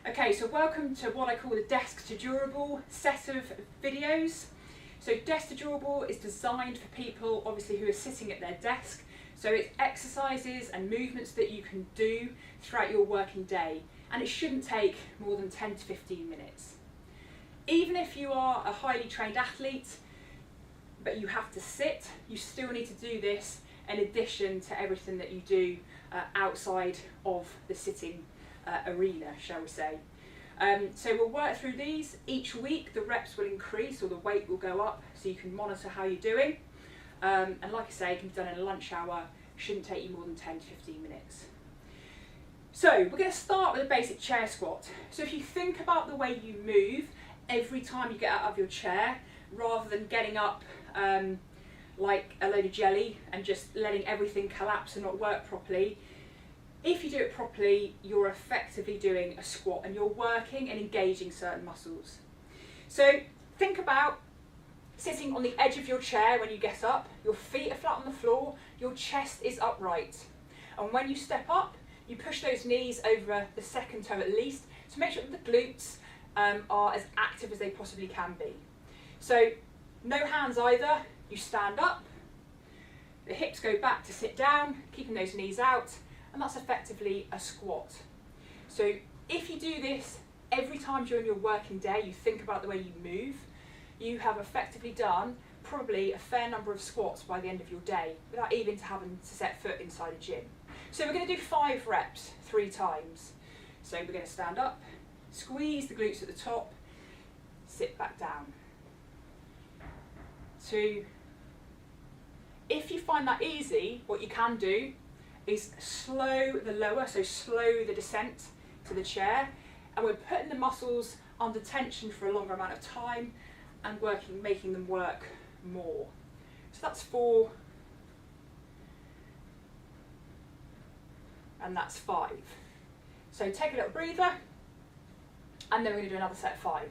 Okay, so welcome to what I call the Desk to Durable set of videos. So Desk to Durable is designed for people obviously who are sitting at their desk. So it's exercises and movements that you can do throughout your working day, and it shouldn't take more than 10 to 15 minutes. Even if you are a highly trained athlete, but you have to sit, you still need to do this in addition to everything that you do outside of the sitting arena, shall we say. So we'll work through these. Each week the reps will increase or the weight will go up, so you can monitor how you're doing. And like I say, it can be done in a lunch hour, shouldn't take you more than 10 to 15 minutes. So we're going to start with a basic chair squat. So if you think about the way you move every time you get out of your chair, rather than getting up like a load of jelly and just letting everything collapse and not work properly, if you do it properly, you're effectively doing a squat and you're working and engaging certain muscles. So think about sitting on the edge of your chair when you get up, your feet are flat on the floor, your chest is upright. And when you step up, you push those knees over the second toe at least to make sure that the glutes are as active as they possibly can be. So no hands either, you stand up, the hips go back to sit down, keeping those knees out, and that's effectively a squat. So if you do this every time during your working day, you think about the way you move, you have effectively done probably a fair number of squats by the end of your day without even having to set foot inside a gym. So we're going to do 5 reps 3 times. So we're going to stand up, squeeze the glutes at the top, sit back down. 2. If you find that easy, what you can do is slow the lower, so slow the descent to the chair, and we're putting the muscles under tension for a longer amount of time and making them work more. So that's 4, and that's 5. So take a little breather, and then we're going to do another set of 5.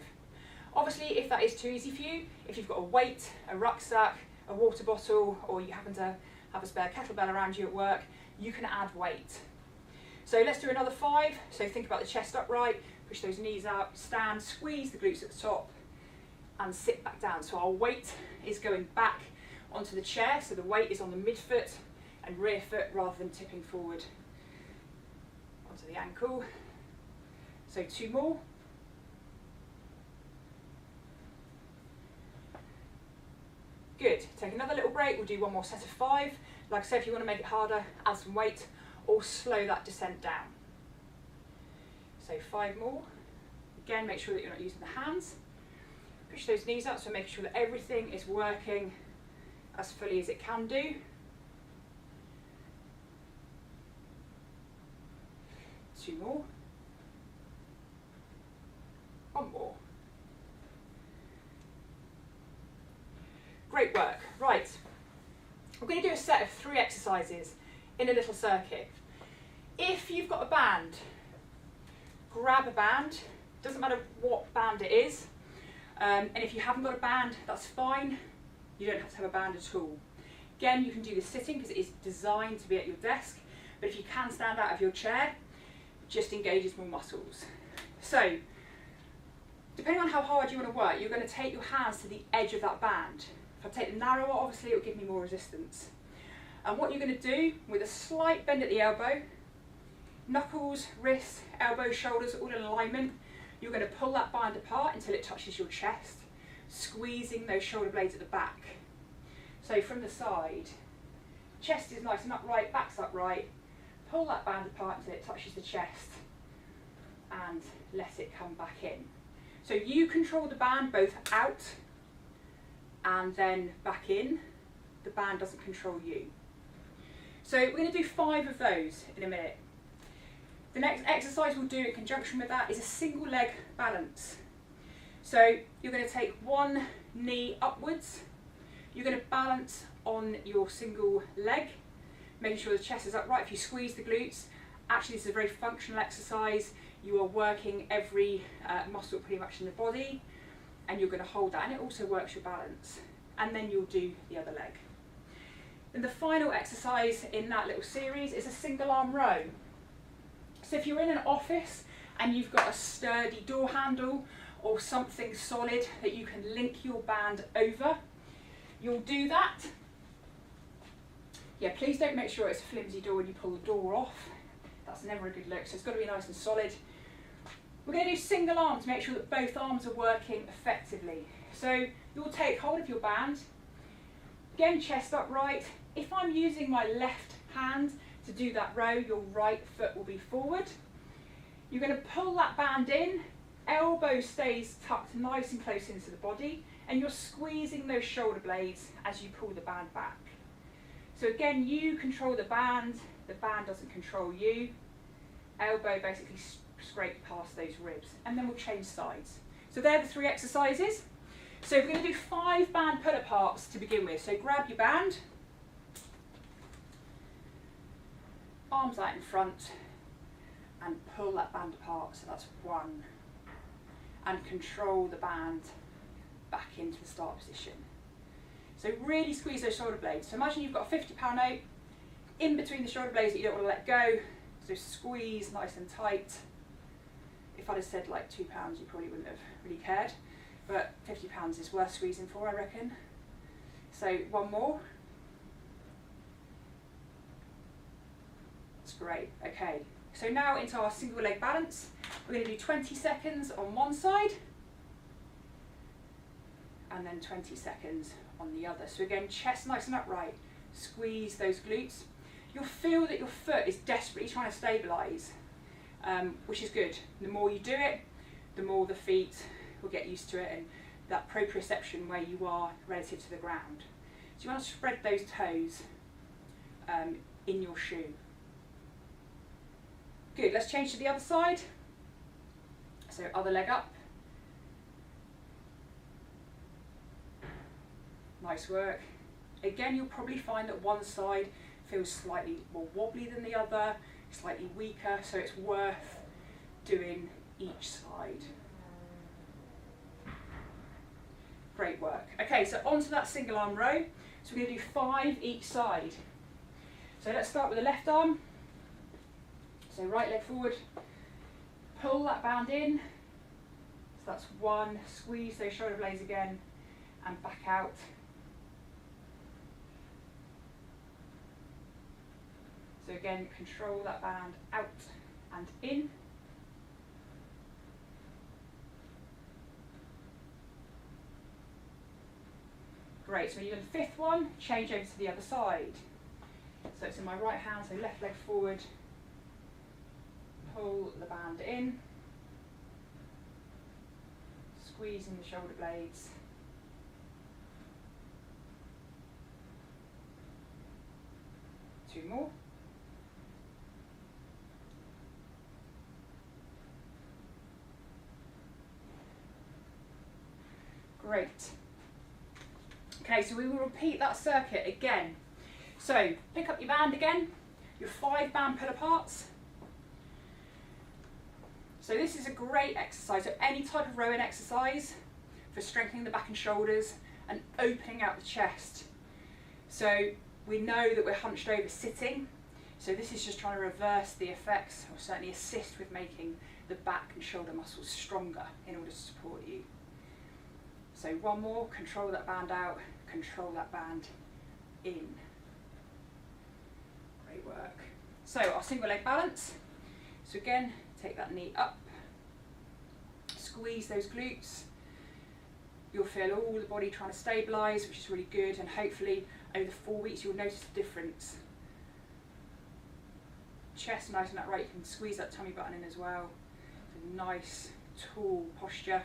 Obviously, if that is too easy for you, if you've got a weight, a rucksack, a water bottle, or you happen to have a spare kettlebell around you at work, you can add weight. So let's do another 5. So think about the chest upright, push those knees out, stand, squeeze the glutes at the top, and sit back down. So our weight is going back onto the chair, so the weight is on the midfoot and rear foot rather than tipping forward onto the ankle. So 2 more. Good. Take another little break. We'll do one more set of 5. Like I said, if you want to make it harder, add some weight or slow that descent down. So 5 more. Again, make sure that you're not using the hands. Push those knees up, so making sure that everything is working as fully as it can do. 2 more. 1 more. Great work. Right, we're going to do a set of 3 exercises in a little circuit. If you've got a band, grab a band. Doesn't matter what band it is. And if you haven't got a band, that's fine. You don't have to have a band at all. Again, you can do this sitting because it is designed to be at your desk. But if you can stand out of your chair, it just engages more muscles. So, depending on how hard you want to work, you're going to take your hands to the edge of that band. If I take them narrower, obviously it will give me more resistance. And what you're going to do, with a slight bend at the elbow, knuckles, wrists, elbows, shoulders, all in alignment, you're going to pull that band apart until it touches your chest, squeezing those shoulder blades at the back. So from the side, chest is nice and upright, back's upright, pull that band apart until it touches the chest and let it come back in. So you control the band both out and then back in. The band doesn't control you. So we're going to do 5 of those in a minute. The next exercise we'll do in conjunction with that is a single leg balance. So you're going to take one knee upwards. You're going to balance on your single leg, making sure the chest is upright. If you squeeze the glutes, actually this is a very functional exercise. You are working every muscle pretty much in the body, and you're going to hold that, and it also works your balance. And then you'll do the other leg. And the final exercise in that little series is a single arm row. So if you're in an office and you've got a sturdy door handle or something solid that you can link your band over, you'll do that. Yeah, please don't make sure it's a flimsy door when you pull the door off. That's never a good look, so it's got to be nice and solid. We're going to do single arm to make sure that both arms are working effectively. So you'll take hold of your band, again chest upright. If I'm using my left hand to do that row, your right foot will be forward. You're going to pull that band in, elbow stays tucked nice and close into the body, and you're squeezing those shoulder blades as you pull the band back. So again, you control the band doesn't control you. Elbow basically scrape past those ribs, and then we'll change sides. So they're the 3 exercises. So we're going to do 5 band pull-aparts to begin with. So grab your band, arms out in front, and pull that band apart. So that's 1. And control the band back into the start position. So really squeeze those shoulder blades. So imagine you've got a 50-pound note in between the shoulder blades that you don't want to let go. So squeeze nice and tight. If I'd have said like £2, you probably wouldn't have really cared. But £50 is worth squeezing for, I reckon. So 1 more. That's great. Okay. So now into our single leg balance. We're going to do 20 seconds on one side. And then 20 seconds on the other. So again, chest nice and upright, squeeze those glutes. You'll feel that your foot is desperately trying to stabilise, which is good. The more you do it, the more the feet will get used to it, and that proprioception where you are relative to the ground. So you want to spread those toes in your shoe. Good, let's change to the other side. So other leg up. Nice work. Again, you'll probably find that one side feels slightly more wobbly than the other, slightly weaker, so it's worth doing each side. Great work. Okay, so onto that single arm row. So we're going to do 5 each side. So let's start with the left arm. So right leg forward, pull that band in. So that's 1, squeeze those shoulder blades again, and back out. So again, control that band out and in. Great, so when you do the 5th one, change over to the other side. So it's in my right hand, so left leg forward, pull the band in, squeezing the shoulder blades. Two more. Great. Okay, so we will repeat that circuit again. So pick up your band again, your 5 band pull-aparts. So this is a great exercise, so any type of rowing exercise for strengthening the back and shoulders and opening out the chest. So we know that we're hunched over sitting, so this is just trying to reverse the effects, or certainly assist with making the back and shoulder muscles stronger in order to support you. So 1 more, control that band out, control that band in. Great work. So our single leg balance. So again, take that knee up, squeeze those glutes. You'll feel all the body trying to stabilise, which is really good, and hopefully over the 4 weeks you'll notice the difference. Chest nice and upright, you can squeeze that tummy button in as well. It's a nice, tall posture.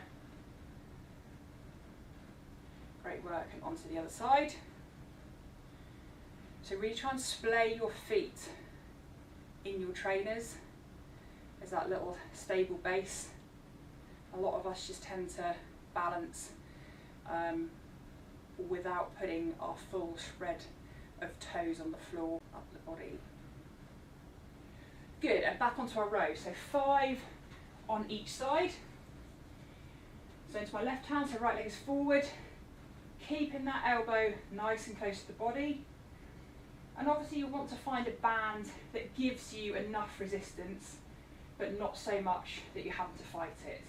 Great work, and onto the other side. So really try and splay your feet in your trainers. There's that little stable base. A lot of us just tend to balance without putting our full spread of toes on the floor up the body. Good, and back onto our row. So 5 on each side. So into my left hand, so right leg is forward, keeping that elbow nice and close to the body. And obviously you want to find a band that gives you enough resistance but not so much that you're having to fight it.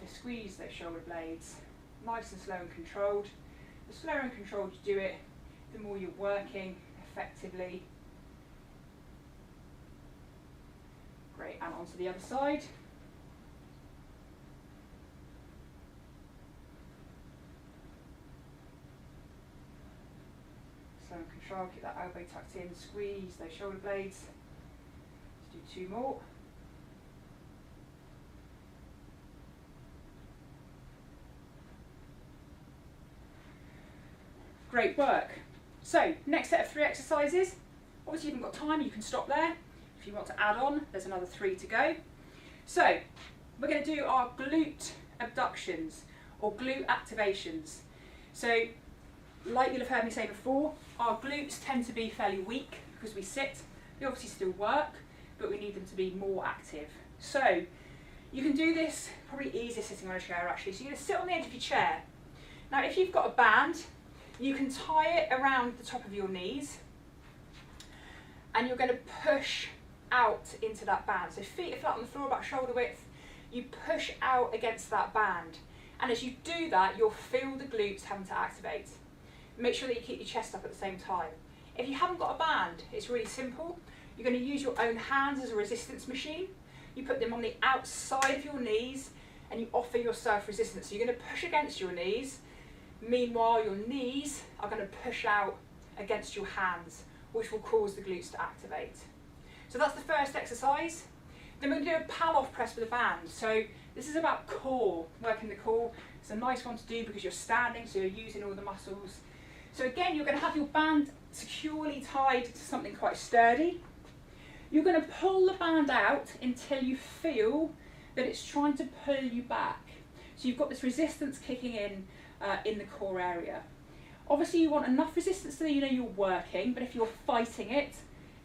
So squeeze those shoulder blades, nice and slow and controlled. The slower and controlled you do it, the more you're working effectively. Great, and onto the other side. Slow and controlled, keep that elbow tucked in, squeeze those shoulder blades. Let's do 2 more. Great work. So, next set of 3 exercises. Obviously, if you've got time, you can stop there. If you want to add on, there's another 3 to go. So, we're going to do our glute abductions or glute activations. So, like you'll have heard me say before, our glutes tend to be fairly weak because we sit. They obviously still work, but we need them to be more active. So, you can do this probably easier sitting on a chair actually. So, you're going to sit on the edge of your chair. Now, if you've got a band, you can tie it around the top of your knees and you're going to push out into that band. So feet are flat on the floor, about shoulder width. You push out against that band. And as you do that, you'll feel the glutes having to activate. Make sure that you keep your chest up at the same time. If you haven't got a band, it's really simple. You're going to use your own hands as a resistance machine. You put them on the outside of your knees and you offer yourself resistance. So you're going to push against your knees. Meanwhile, your knees are going to push out against your hands, which will cause the glutes to activate. So that's the first exercise. Then we're going to do a Pallof press with a band. So this is about core, working the core. It's a nice one to do because you're standing, so you're using all the muscles. So again, you're going to have your band securely tied to something quite sturdy. You're going to pull the band out until you feel that it's trying to pull you back. So you've got this resistance kicking in the core area. Obviously you want enough resistance so that you know you're working, but if you're fighting it,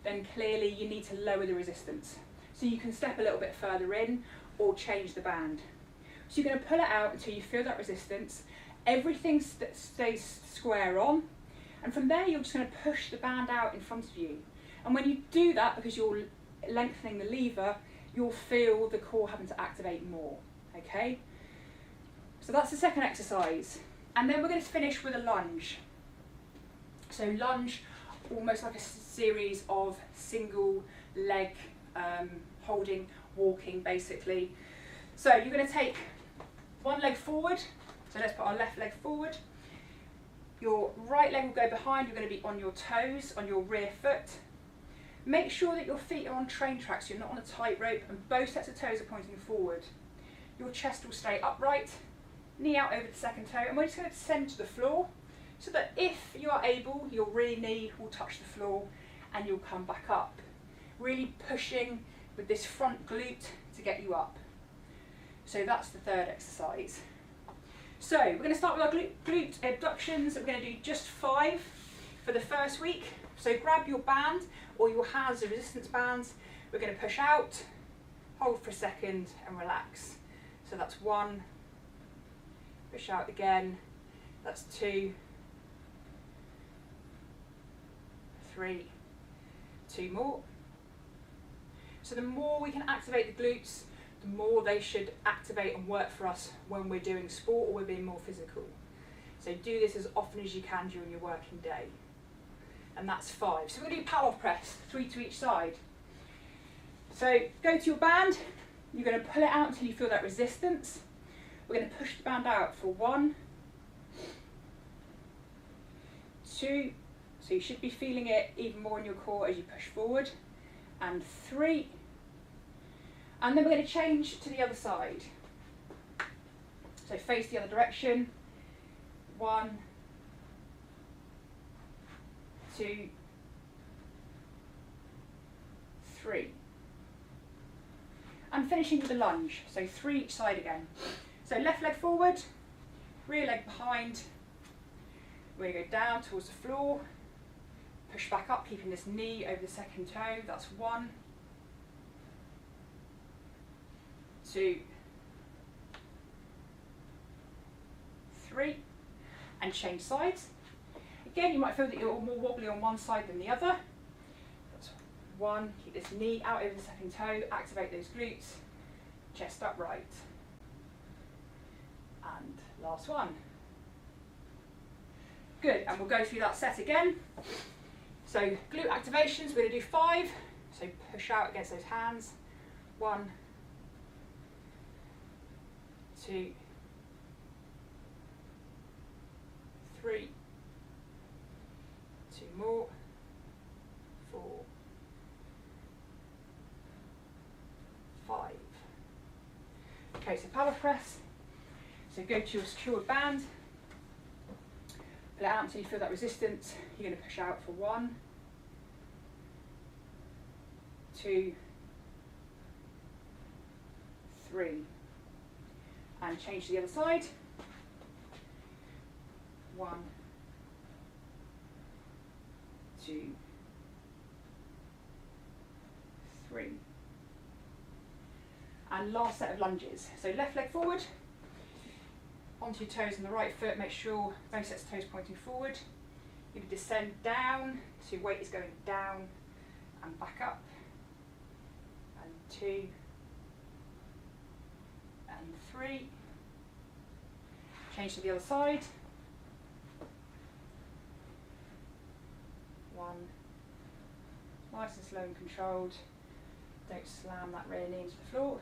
then clearly you need to lower the resistance. So you can step a little bit further in or change the band. So you're going to pull it out until you feel that resistance. Everything stays square on, and from there you're just going to push the band out in front of you. And when you do that, because you're lengthening the lever, you'll feel the core having to activate more, okay? So that's the second exercise. And then we're going to finish with a lunge. So lunge, almost like a series of single leg holding, walking basically. So you're going to take one leg forward. So let's put our left leg forward. Your right leg will go behind. You're going to be on your toes, on your rear foot. Make sure that your feet are on train tracks, so you're not on a tightrope, and both sets of toes are pointing forward. Your chest will stay upright. Knee out over the second toe, and we're just going to descend to the floor so that if you are able, your rear knee will touch the floor and you'll come back up. Really pushing with this front glute to get you up. So that's the third exercise. So we're going to start with our glute abductions. We're going to do just 5 for the first week. So grab your band or your hands, the resistance bands. We're going to push out, hold for a second and relax. So that's 1. Push out again, that's 2, 3, 2 more. So the more we can activate the glutes, the more they should activate and work for us when we're doing sport or we're being more physical. So do this as often as you can during your working day. And that's 5. So we're going to do Pallof press, 3 to each side. So go to your band, you're going to pull it out until you feel that resistance. We're going to push the band out for 1, 2, so you should be feeling it even more in your core as you push forward, and 3, and then we're going to change to the other side. So face the other direction, 1, 2, 3, and finishing with a lunge, so 3 each side again. So left leg forward, rear leg behind. We're going to go down towards the floor, push back up, keeping this knee over the second toe. That's 1, 2, 3, and change sides. Again, you might feel that you're more wobbly on one side than the other. That's 1, keep this knee out over the second toe, activate those glutes, chest upright. And last one. Good, and we'll go through that set again. So glute activations, we're going to do 5. So push out against those hands. 1, 2, 3, 2 more, 4, 5. Okay, so power press. So go to your secured band. Pull it out until you feel that resistance. You're going to push out for 1, 2, 3. And change to the other side. 1, 2, 3. And last set of lunges. So left leg forward, onto your toes on the right foot, make sure both sets of toes pointing forward. You can descend down, so your weight is going down and back up. And 2, and 3. Change to the other side. 1. Nice and slow and controlled. Don't slam that rear knee into the floor.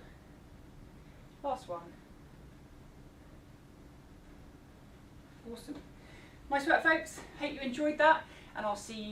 Last one. Awesome. Nice work, folks. Hope you enjoyed that, and I'll see you